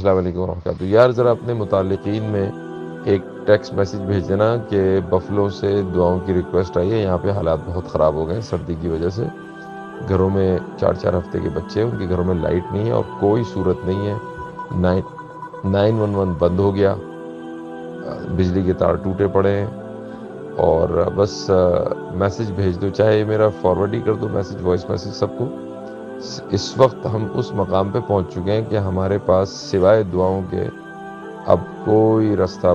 السلام علیکم ورحمۃ اللہ. یار ذرا اپنے متعلقین میں ایک ٹیکسٹ میسیج بھیج دینا کہ بفلو سے دعاؤں کی ریکویسٹ آئی ہے. یہاں پہ حالات بہت خراب ہو گئے ہیں سردی کی وجہ سے. گھروں میں 4 ہفتے کے بچے ہیں, ان کے گھروں میں لائٹ نہیں ہے اور کوئی صورت نہیں ہے. 911 بند ہو گیا, بجلی کے تار ٹوٹے پڑے ہیں. اور بس میسیج بھیج دو, چاہے میرا فارورڈ ہی کر دو میسیج, وائس میسیج سب کو. اس وقت ہم اس مقام پہ پہنچ چکے ہیں کہ ہمارے پاس سوائے دعاؤں کے اب کوئی راستہ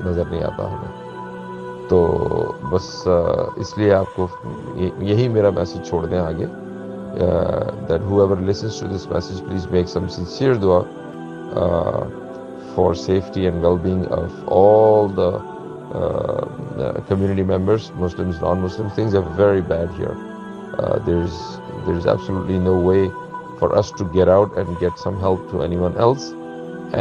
نظر نہیں آتا ہمیں. تو بس اس لیے آپ کو یہی میرا میسیج چھوڑ دیں آگے, that whoever listens to this message, please make some sincere dua for safety and well-being of all the community members, Muslims, non-Muslims. Things are very bad here. There's absolutely no way for us to get out and get some help to anyone else,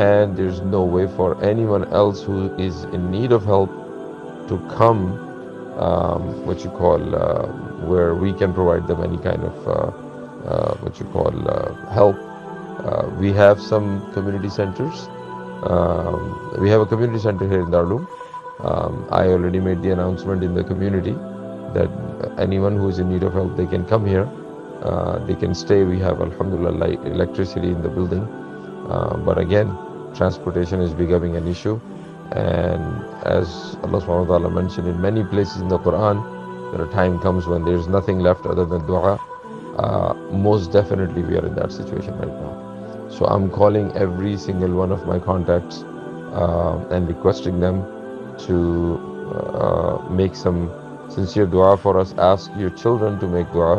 and there's no way for anyone else who is in need of help to come where we can provide them any kind of help. We have some community centers. We have a community center here in Darloom. I already made the announcement in the community that anyone who is in need of help, they can come here. They can stay. We have, alhamdulillah, electricity in the building. But again, transportation is becoming an issue. And as Allah subhanahu wa ta'ala mentioned in many places in the Quran, that a time comes when there is nothing left other than dua. Most definitely we are in that situation right now. So I'm calling every single one of my contacts and requesting them to make some sincere dua for us. Ask your children to make dua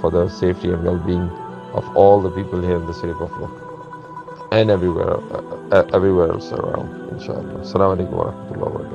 for the safety and well-being of all the people here in the city of Buffalo and everywhere else around, inshallah. Assalamu alaikum wa rahmatullahi wa barakatuh.